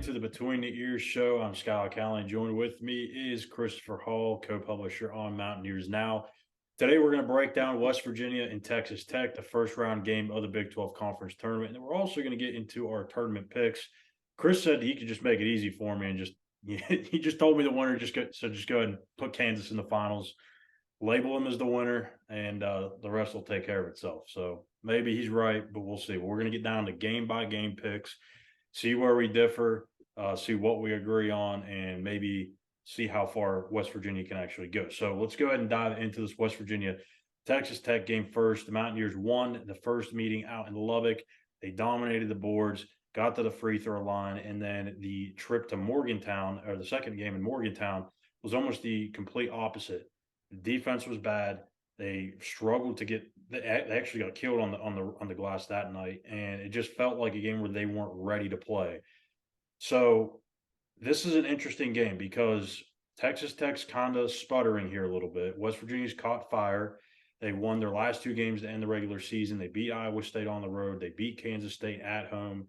into the Between the Ears show. I'm Schuyler, Callihan. Joined with me is Christopher Hall, co-publisher on Mountaineers Now. Today, we're going to break down West Virginia and Texas Tech, the first round game of the Big 12 Conference Tournament. And we're also going to get into our tournament picks. Chris said he could just make it easy for me and he just told me the winner. Just go ahead and put Kansas in the finals, label him as the winner, and the rest will take care of itself. So maybe he's right, but we'll see. We're going to get down to game by game picks, see where we differ, see what we agree on, and maybe see how far West Virginia can actually go. So let's go ahead and dive into this West Virginia Texas Tech game first. The Mountaineers won the first meeting out in Lubbock. They dominated the boards, got to the free throw line, and then the trip to Morgantown, or the second game in Morgantown, was almost the complete opposite. The defense was bad. They struggled to get. They actually got killed on the glass that night, and it just felt like a game where they weren't ready to play. So this is an interesting game because Texas Tech's kind of sputtering here a little bit. West Virginia's caught fire. They won their last two games to end the regular season. They beat Iowa State on the road. They beat Kansas State at home.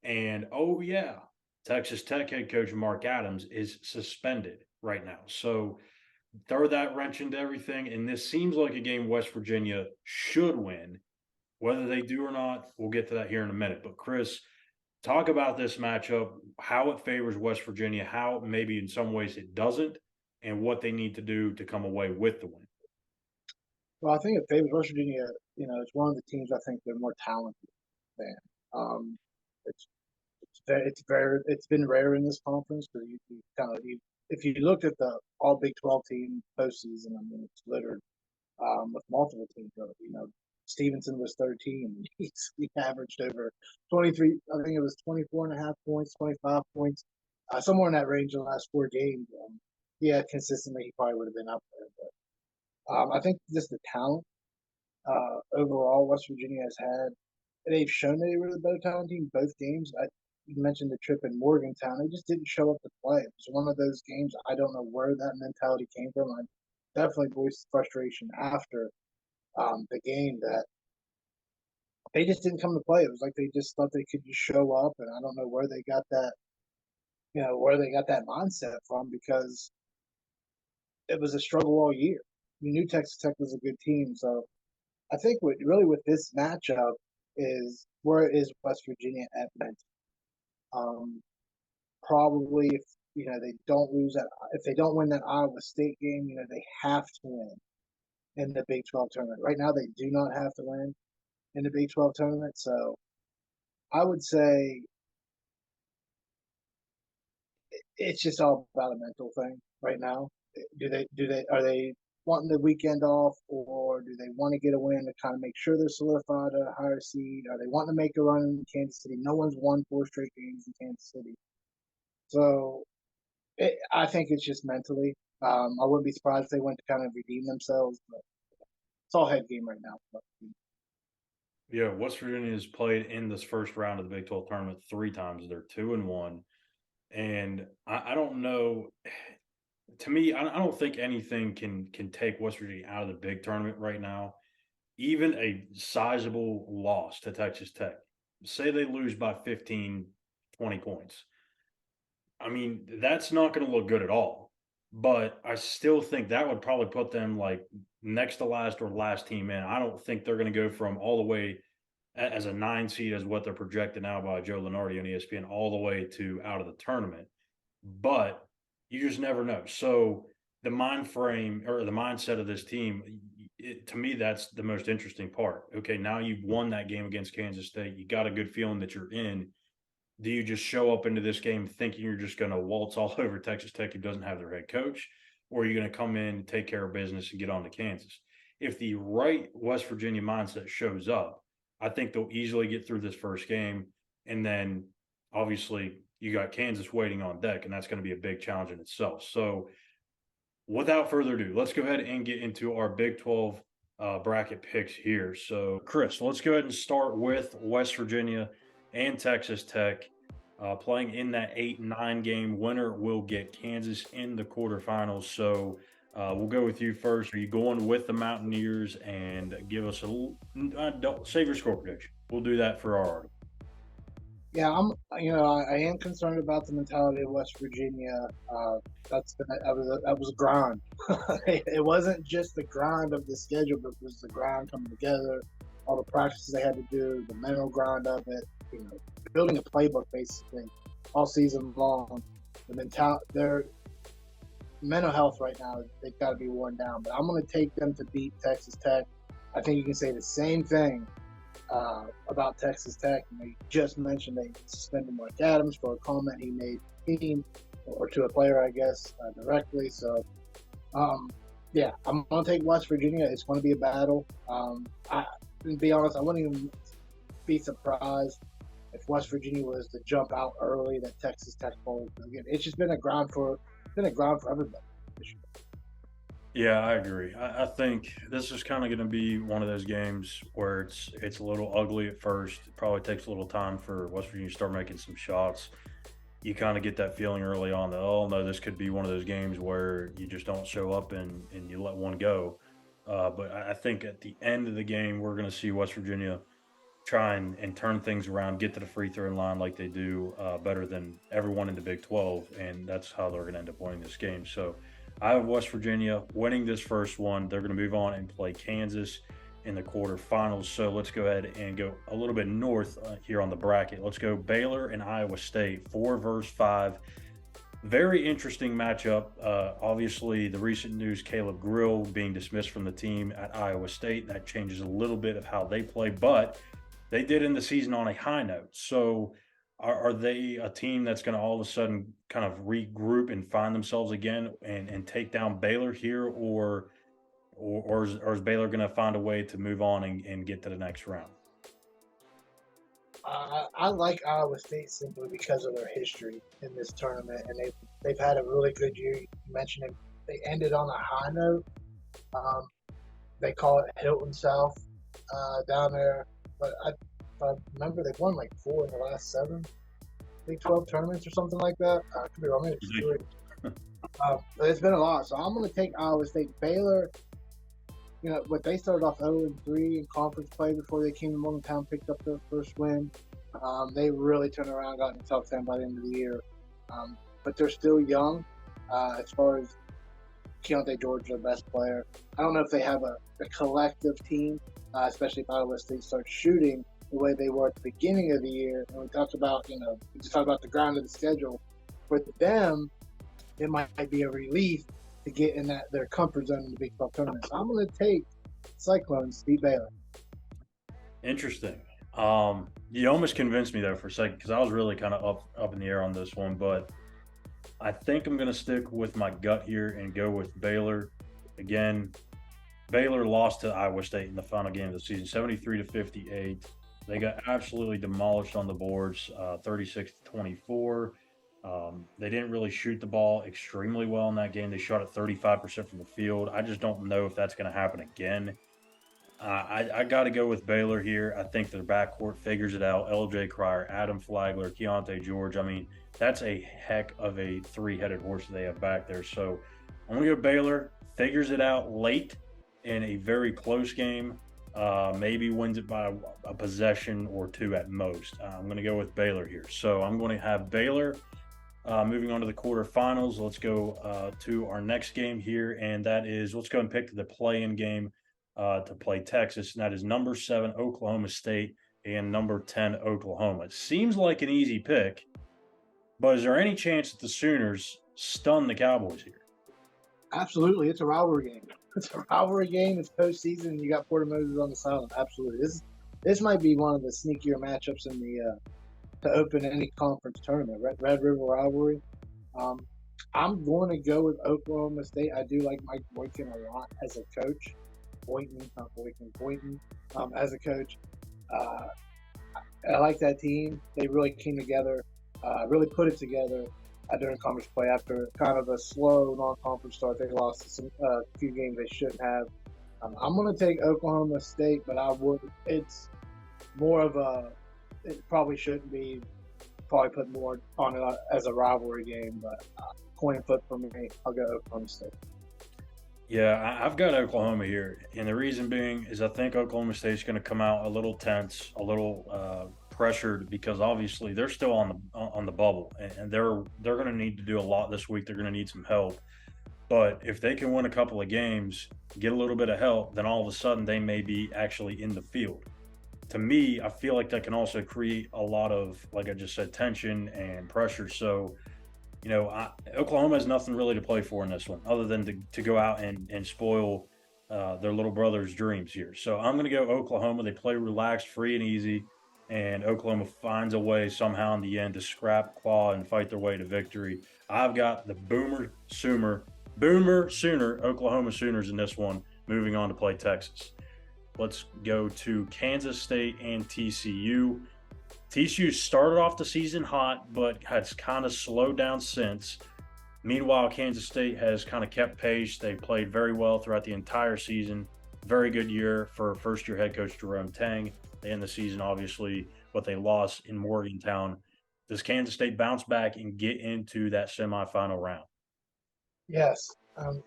And oh yeah, Texas Tech head coach Mark Adams is suspended right now. So throw that wrench into everything, and this seems like a game West Virginia should win. Whether they do or not, we'll get to that here in a minute. But Chris, talk about this matchup, how it favors West Virginia, how maybe in some ways it doesn't, and what they need to do to come away with the win. Well, I think it favors West Virginia. It's one of the teams I think they're more talented than. Um, it's it's been rare in this conference because if you looked at the all Big 12 team postseason, I mean it's littered with multiple teams. Stevenson was 13. He averaged over 23. I think it was 24 and a half points, 25 points, somewhere in that range in the last four games. Yeah, consistently he probably would have been up there, but I think just the talent overall West Virginia has had. They've shown they were the better talent team both games. You mentioned the trip in Morgantown. They just didn't show up to play. It was one of those games. I don't know where that mentality came from. I definitely voiced frustration after the game that they just didn't come to play. It was like they just thought they could just show up, and I don't know where they got that. Where they got that mindset from because it was a struggle all year. You knew Texas Tech was a good team, so I think what really with this matchup is where is West Virginia at mentally. Probably if they don't lose that, if they don't win that Iowa State game, they have to win in the Big 12 tournament. Right now, they do not have to win in the Big 12 tournament, so I would say it's just all about a mental thing right now. Are they wanting the weekend off, or do they want to get a win to kind of make sure they're solidified at a higher seed? Are they wanting to make a run in Kansas City? No one's won four straight games in Kansas City, so I think it's just mentally. I wouldn't be surprised if they went to kind of redeem themselves, but it's all head game right now. Yeah, West Virginia has played in this first round of the Big 12 tournament three times. They're 2-1. And I don't know. To me, I don't think anything can take West Virginia out of the big tournament right now. Even a sizable loss to Texas Tech. Say they lose by 15, 20 points. I mean, that's not going to look good at all. But I still think that would probably put them like next to last or last team in. I don't think they're going to go from all the way as a 9 seed as what they're projected now by Joe Lunardi on ESPN all the way to out of the tournament. But you just never know. So the mind frame or the mindset of this team, to me, that's the most interesting part. Okay, now you've won that game against Kansas State. You got a good feeling that you're in. Do you just show up into this game thinking you're just going to waltz all over Texas Tech who doesn't have their head coach? Or are you going to come in, take care of business, and get on to Kansas? If the right West Virginia mindset shows up, I think they'll easily get through this first game. And then obviously you got Kansas waiting on deck, and that's going to be a big challenge in itself. So without further ado, let's go ahead and get into our Big 12 bracket picks here. So, Chris, let's go ahead and start with West Virginia and Texas Tech playing in that 8-9 game. Winner will get Kansas in the quarterfinals. So we'll go with you first. Are you going with the Mountaineers? And give us a little, don't save your score prediction. We'll do that for our article. Yeah, I am concerned about the mentality of West Virginia. That was a grind. It wasn't just the grind of the schedule, but it was the grind coming together, all the practices they had to do, the mental grind of it. You know, building a playbook basically all season long. Their mental health right now, they've got to be worn down. But I'm going to take them to beat Texas Tech. I think you can say the same thing about Texas Tech. And they just mentioned they suspended Mark Adams for a comment he made to the team or to a player, I guess, directly. So, yeah, I'm going to take West Virginia. It's going to be a battle. To be honest, I wouldn't even be surprised if West Virginia was to jump out early that Texas Tech bowls. Again, it's just been a grind for everybody this year. Yeah, I agree. I think this is kind of going to be one of those games where it's a little ugly at first. It probably takes a little time for West Virginia to start making some shots. You kind of get that feeling early on that, oh no, this could be one of those games where you just don't show up and you let one go. But I think at the end of the game, we're going to see West Virginia try and turn things around, get to the free throw line like they do better than everyone in the Big 12, and that's how they're going to end up winning this game. So I have West Virginia winning this first one. They're going to move on and play Kansas in the quarterfinals. So let's go ahead and go a little bit north here on the bracket. Let's go Baylor and Iowa State, 4 versus 5. Very interesting matchup. Obviously, the recent news, Caleb Grill being dismissed from the team at Iowa State, that changes a little bit of how they play, but they did end the season on a high note. So are they a team that's going to all of a sudden kind of regroup and find themselves again and take down Baylor here, or is Baylor going to find a way to move on and get to the next round? I like Iowa State simply because of their history in this tournament, and they've had a really good year. You mentioned it; they ended on a high note. Um, they call it Hilton South down there, but I remember they've won like 4 in the last 7 Big 12 tournaments or something like that. I could be wrong. Maybe it's 3. But it's been a lot, so I'm going to take Iowa State. Baylor, but they started off 0-3 in conference play before they came to Morgantown, picked up their first win. They really turned around, got in the top 10 by the end of the year. But they're still young as far as Keontae George, their best player. I don't know if they have a collective team, especially if Iowa State starts shooting the way they were at the beginning of the year. And we talked about, we just talked about the ground of the schedule. For them, it might be a relief to get in their comfort zone in the Big 12 tournament. So I'm going to take Cyclones to beat Baylor. Interesting. You almost convinced me there for a second because I was really kind of up in the air on this one, but I think I'm going to stick with my gut here and go with Baylor. Again, Baylor lost to Iowa State in the final game of the season, 73-58. They got absolutely demolished on the boards, 36-24. They didn't really shoot the ball extremely well in that game. They shot at 35% from the field. I just don't know if that's going to happen again. I got to go with Baylor here. I think their backcourt figures it out. LJ Cryer, Adam Flagler, Keontae George. I mean, that's a heck of a 3-headed horse they have back there. So I'm going to go Baylor. Figures it out late in a very close game. Maybe wins it by a possession or 2 at most. I'm going to go with Baylor here. So I'm going to have Baylor moving on to the quarterfinals. Let's go to our next game here, and that is, let's go and pick the play-in game to play Texas, and that is number 7 Oklahoma State and number 10 Oklahoma. It seems like an easy pick, but is there any chance that the Sooners stun the Cowboys here? Absolutely. It's a rivalry game. It's a rivalry game. It's postseason, and you got Porter Moses on the sideline. Absolutely. This might be one of the sneakier matchups in the to open any conference tournament. Red River rivalry. I'm going to go with Oklahoma State. I do like Mike Boykin a lot as a coach. Boynton, as a coach. I like that team. They really came together, really put it together during conference play after kind of a slow non-conference start. They lost a few games they shouldn't have. I'm going to take Oklahoma State, but it's more of it probably shouldn't be. Probably put more on it as a rivalry game, but coin flip for me. I'll go Oklahoma State. Yeah, I've got Oklahoma here, and the reason being is I think Oklahoma State's going to come out a little tense, a little pressured because obviously they're still on the bubble, and they're going to need to do a lot this week. They're going to need some help. But if they can win a couple of games, get a little bit of help, then all of a sudden they may be actually in the field. To me, I feel like that can also create a lot of, like I just said, tension and pressure. So, Oklahoma has nothing really to play for in this one other than to go out and spoil their little brother's dreams here. So I'm going to go Oklahoma. They play relaxed, free, and easy. And Oklahoma finds a way somehow in the end to scrap, claw, and fight their way to victory. I've got the Boomer Sooner Oklahoma Sooners in this one, moving on to play Texas. Let's go to Kansas State and TCU. TCU started off the season hot, but has kind of slowed down since. Meanwhile, Kansas State has kind of kept pace. They played very well throughout the entire season. Very good year for first-year head coach Jerome Tang. They end the season, obviously, what they lost in Morgantown. Does Kansas State bounce back and get into that semifinal round? Yes,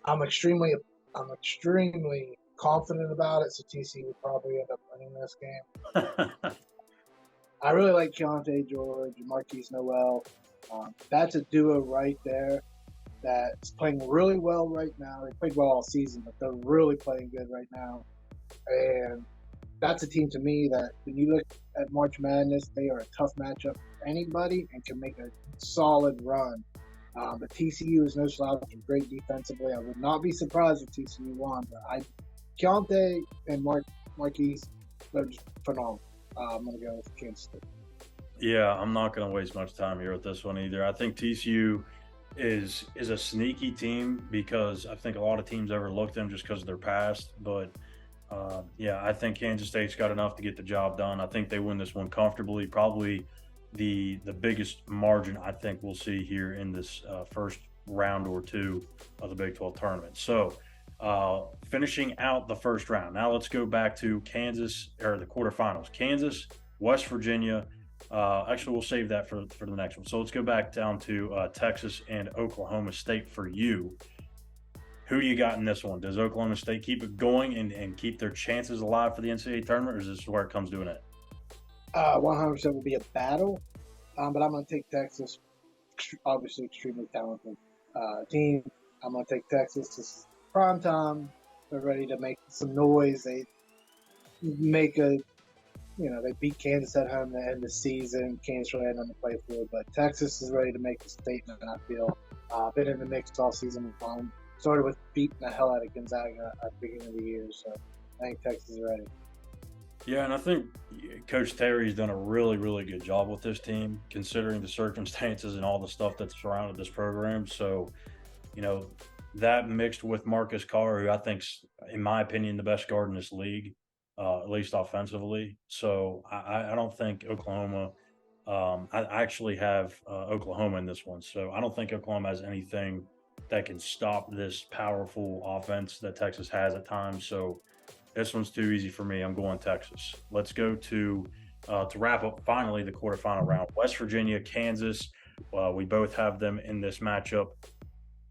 I'm extremely confident about it. So TCU will probably end up winning this game. I really like Keontae George and Marquise Noel. That's a duo right there that's playing really well right now. They played well all season, but they're really playing good right now. And that's a team to me that when you look at March Madness, they are a tough matchup for anybody and can make a solid run. But TCU is no slouch and great defensively. I would not be surprised if TCU won, but Keontae and Marquise, they're just phenomenal. I'm going to go with Kansas State. Yeah, I'm not going to waste much time here with this one either. I think TCU is a sneaky team because I think a lot of teams overlook them just because of their past. But yeah, I think Kansas State's got enough to get the job done. I think they win this one comfortably. Probably the biggest margin I think we'll see here in this first round or two of the Big 12 tournament. So finishing out the first round. Now let's go back to Kansas, or the quarterfinals. Kansas, West Virginia. Actually, we'll save that for the next one. So let's go back down to Texas and Oklahoma State for you. Who do you got in this one? Does Oklahoma State keep it going and keep their chances alive for the NCAA tournament, or is this where it comes to an end? 100% will be a battle, but I'm going to take Texas. Obviously, extremely talented team. I'm going to take Texas. This is prime time. They're ready to make some noise. They make they beat Kansas at home to end the season. Kansas really had nothing to play for, but Texas is ready to make a statement, I feel. Been in the mix all season long. Started with beating the hell out of Gonzaga at the beginning of the year, so I think Texas is ready. Yeah, and I think Coach Terry's done a really, really good job with this team, considering the circumstances and all the stuff that's surrounded this program. So, that mixed with Marcus Carr, who I think's, in my opinion, the best guard in this league, at least offensively. So I don't think Oklahoma. I actually have Oklahoma in this one, so I don't think Oklahoma has anything that can stop this powerful offense that Texas has at times. So this one's too easy for me. I'm going Texas. Let's go to wrap up finally the quarterfinal round. West Virginia, Kansas. We both have them in this matchup.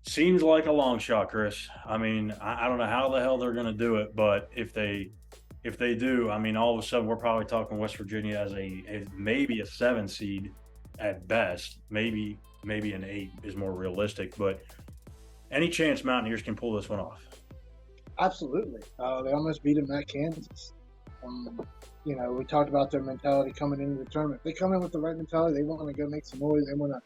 Seems like a long shot, Chris. I mean, I don't know how the hell they're going to do it, but if they do, I mean, all of a sudden we're probably talking West Virginia as maybe a 7 seed at best. Maybe an 8 is more realistic. But any chance Mountaineers can pull this one off? Absolutely. They almost beat them at Kansas. We talked about their mentality coming into the tournament. They come in with the right mentality. They want to go make some noise. They want to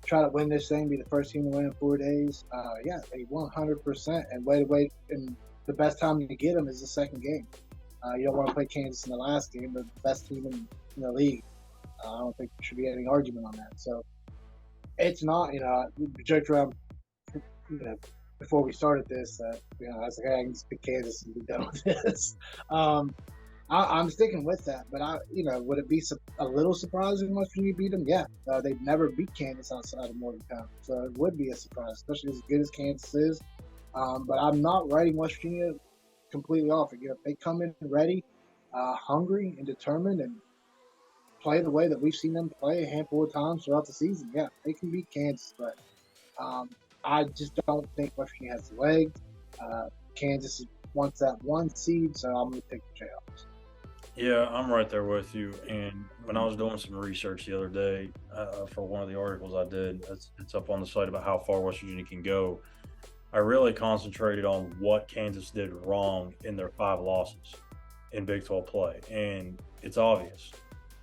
try to win this thing, be the first team to win in 4 days. Yeah, they 100%. And wait. And the best time to get them is the second game. You don't want to play Kansas in the last game. They're the best team in the league. I don't think there should be any argument on that. So it's not, we joked around, before we started this, I was like, hey, I can just pick Kansas and be done with this. I'm sticking with that, but would it be a little surprising West Virginia beat them? Yeah, they've never beat Kansas outside of Morgantown, so it would be a surprise, especially as good as Kansas is. But I'm not writing West Virginia completely off. If they come in ready, hungry, and determined, and play the way that we've seen them play a handful of times throughout the season, yeah, they can beat Kansas. But I just don't think West Virginia has the legs. Kansas wants that 1 seed, so I'm going to take the Jayhawks. Yeah, I'm right there with you. And when I was doing some research the other day for one of the articles I did, it's up on the site about how far West Virginia can go. I really concentrated on what Kansas did wrong in their 5 losses in Big 12 play. And it's obvious.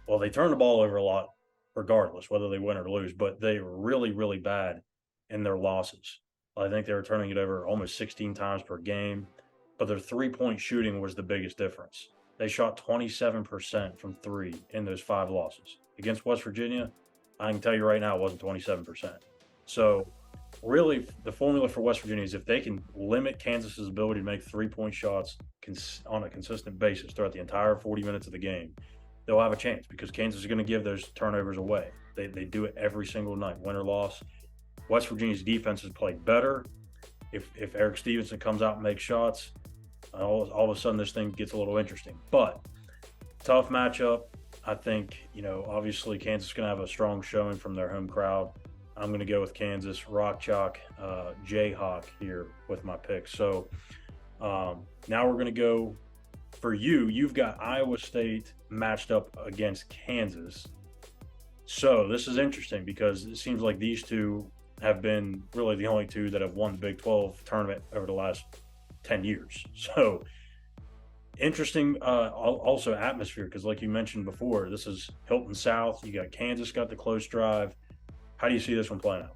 Well, they turn the ball over a lot, regardless whether they win or lose, but they were really, really bad in their losses. I think they were turning it over almost 16 times per game, but their 3-point shooting was the biggest difference. They shot 27% from three in those 5 losses. Against West Virginia, I can tell you right now it wasn't 27%. So, really, the formula for West Virginia is if they can limit Kansas's ability to make 3-point shots on a consistent basis throughout the entire 40 minutes of the game, they'll have a chance because Kansas is going to give those turnovers away. They do it every single night, win or loss. West Virginia's defense has played better. If Eric Stevenson comes out and makes shots, all of a sudden this thing gets a little interesting. But tough matchup. I think, obviously Kansas is going to have a strong showing from their home crowd. I'm going to go with Kansas, Rock Chalk, Jayhawk here with my pick. So now we're going to go for you. You've got Iowa State matched up against Kansas. So this is interesting because it seems like these two have been really the only two that have won the Big 12 tournament over the last 10 years. So interesting also atmosphere because like you mentioned before, this is Hilton South. You got Kansas got the close drive. How do you see this one playing out?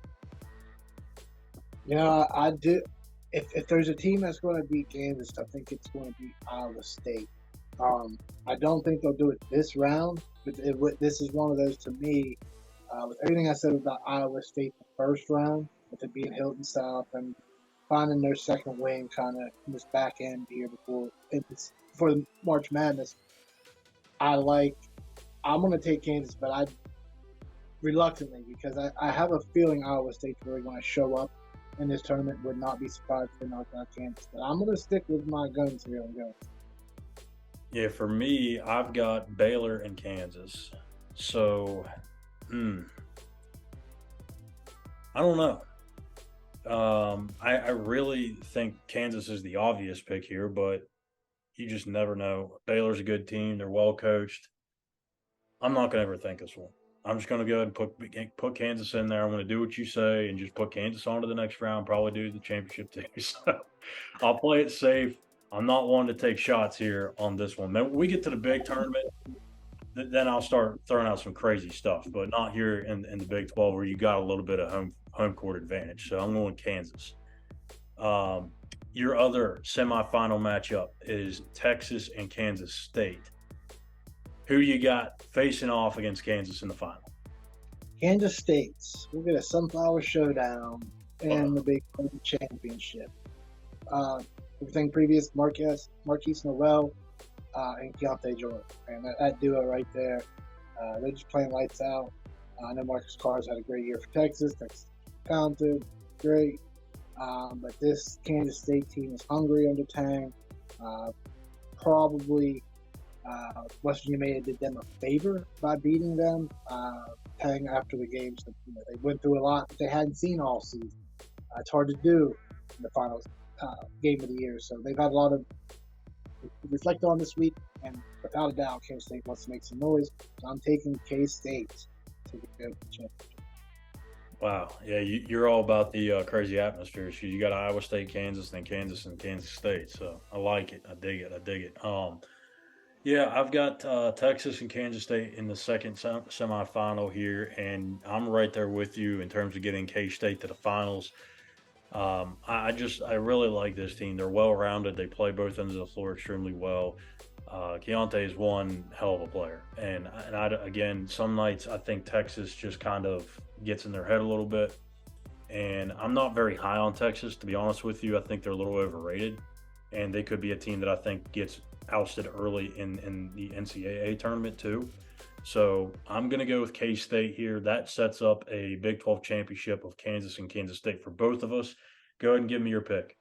Yeah, I do. If there's a team that's going to beat Kansas, I think it's going to be Iowa State. I don't think they'll do it this round, but this is one of those to me. With everything I said about Iowa State the first round, with it being Hilton South and finding their second wing kind of in this back end here before the March Madness, I'm going to take Kansas, but I reluctantly because I have a feeling Iowa State's really going to show up in this tournament. Would not be surprised if they knock out Kansas. But I'm going to stick with my guns here and go. Yeah, for me, I've got Baylor and Kansas. So, I don't know. I really think Kansas is the obvious pick here, but you just never know. Baylor's a good team. They're well coached. I'm not going to overthink this one. I'm just going to go ahead and put Kansas in there. I'm going to do what you say and just put Kansas on to the next round, probably do the championship too. So I'll play it safe. I'm not one to take shots here on this one. Then when we get to the big tournament, then I'll start throwing out some crazy stuff, but not here in the Big 12 where you got a little bit of home court advantage. So I'm going Kansas. Your other semifinal matchup is Texas and Kansas State. Who you got facing off against Kansas in the final? Kansas State's. We'll get a sunflower showdown in the Big 12 championship. Everything previous, Marquise Noel, and Keontae Jordan. And that duo right there, they're just playing lights out. I know Marcus Carr's had a great year for Texas. Texas talented, great. But this Kansas State team is hungry under Tang. Probably West Virginia did them a favor by beating them. Tang after the games, they went through a lot that they hadn't seen all season. It's hard to do in the finals game of the year. So they've had a lot of reflect on this week, and without a doubt, Kansas State wants to make some noise. So I'm taking K-State to go to the championship. Wow. Yeah, you're all about the crazy atmosphere. You got Iowa State, Kansas, then Kansas and Kansas State. So I like it. I dig it. Yeah, I've got Texas and Kansas State in the second semifinal here, and I'm right there with you in terms of getting K-State to the finals. I really like this team. They're well-rounded. They play both ends of the floor extremely well. Keontae is one hell of a player. And again, some nights I think Texas just kind of gets in their head a little bit. And I'm not very high on Texas, to be honest with you. I think they're a little overrated. And they could be a team that I think gets ousted early in the NCAA tournament too. So I'm going to go with K-State here. That sets up a Big 12 championship of Kansas and Kansas State for both of us. Go ahead and give me your pick.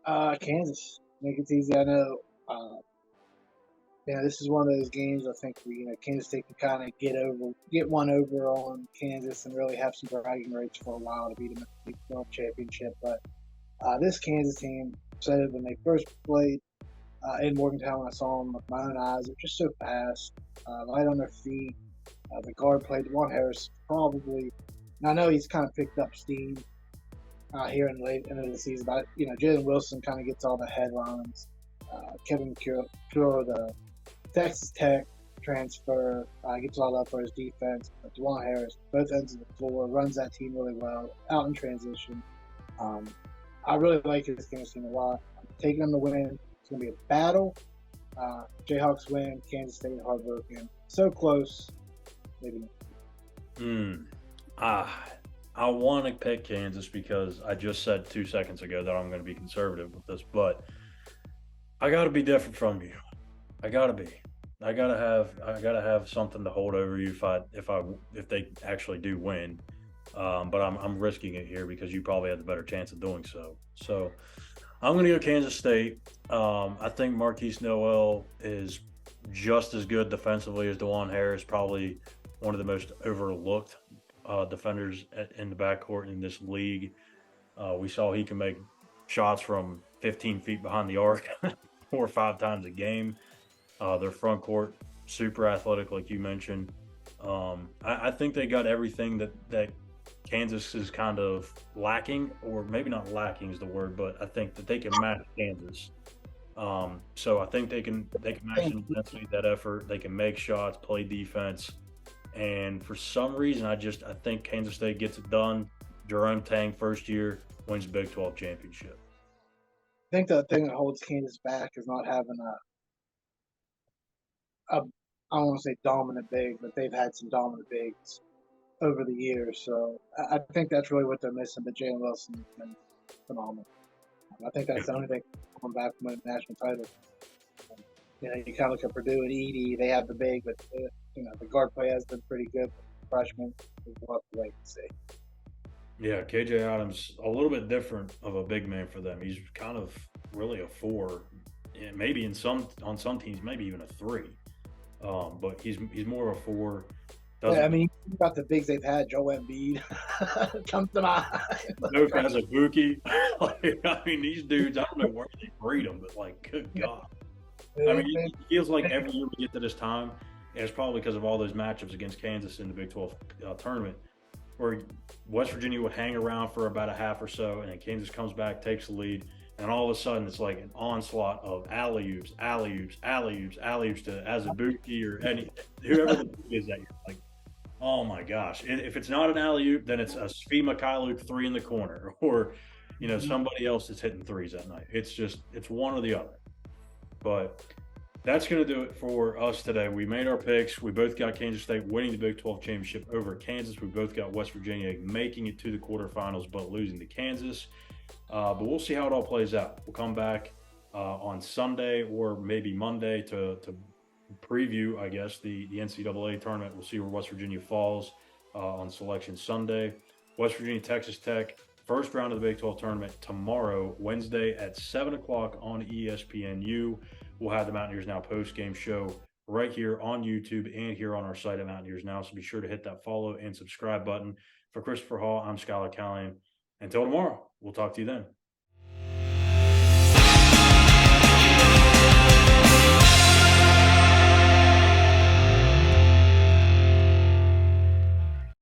Kansas. Make it easy. I know. This is one of those games I think Kansas State can kind of get one over on Kansas and really have some bragging rights for a while to beat them at the Big 12 championship. But this Kansas team said it when they first played in Morgantown when I saw them with my own eyes. They're just so fast, light on their feet. The guard play, Dewan Harris, probably. And I know he's kind of picked up steam here in the late end of the season, but Jalen Wilson kind of gets all the headlines. Kevin Cure, the Texas Tech transfer, gets all up for his defense. But Dewan Harris, both ends of the floor, runs that team really well, out in transition. I really like his Kansas team a lot. I'm taking them to win. It's going to be a battle. Jayhawks win. Kansas State heartbroken. So close. Maybe not. I want to pick Kansas because I just said 2 seconds ago that I'm going to be conservative with this, but I got to be different from you. I got to be. I gotta have something to hold over you if they actually do win. But I'm risking it here because you probably have the better chance of doing so. So I'm going to go Kansas State. I think Marquise Noel is just as good defensively as Dewan Harris, probably one of the most overlooked defenders in the backcourt in this league. We saw he can make shots from 15 feet behind the arc 4 or 5 times a game. Their front court, super athletic, like you mentioned. I think they got everything that Kansas is kind of lacking, or maybe not lacking is the word, but I think that they can match Kansas. So I think they can match the intensity, that effort. They can make shots, play defense, and for some reason, I think Kansas State gets it done. Jerome Tang, first year, wins the Big 12 championship. I think the thing that holds Kansas back is not having I don't want to say dominant big, but they've had some dominant bigs over the years. So I think that's really what they're missing. But Jalen Wilson has been phenomenal. I think that's the only thing coming back from a national title. You kind of look at Purdue and Edey. They have the big, but the guard play has been pretty good. Freshmen, we'll have to wait and see. Yeah, KJ Adams, a little bit different of a big man for them. He's kind of really a 4, maybe on some teams, maybe even a 3. But he's more of a 4. I mean, you about the bigs they've had. Joel Embiid comes to mind. Joe Kazabuki. I mean, these dudes. I don't know where they breed them, but good God. I mean, it feels like every year we get to this time, and it's probably because of all those matchups against Kansas in the Big 12 tournament, where West Virginia would hang around for about a half or so, and then Kansas comes back, takes the lead, and all of a sudden it's like an onslaught of alley-oops to Azubuike or whoever the dude is that you're like, oh my gosh. If it's not an alley-oop, then it's a Svi Mikhailuk 3 in the corner, or somebody else that's hitting threes that night. It's one or the other. But that's going to do it for us today. We made our picks. We both got Kansas State winning the Big 12 championship over Kansas. We both got West Virginia making it to the quarterfinals, but losing to Kansas. But we'll see how it all plays out. We'll come back on Sunday or maybe Monday to preview, I guess, the NCAA tournament. We'll see where West Virginia falls on Selection Sunday. West Virginia, Texas Tech, first round of the Big 12 tournament tomorrow, Wednesday at 7 o'clock on ESPNU. We'll have the Mountaineers Now post-game show right here on YouTube and here on our site at Mountaineers Now. So be sure to hit that follow and subscribe button. For Christopher Hall, I'm Schuyler Callihan. Until tomorrow, we'll talk to you then.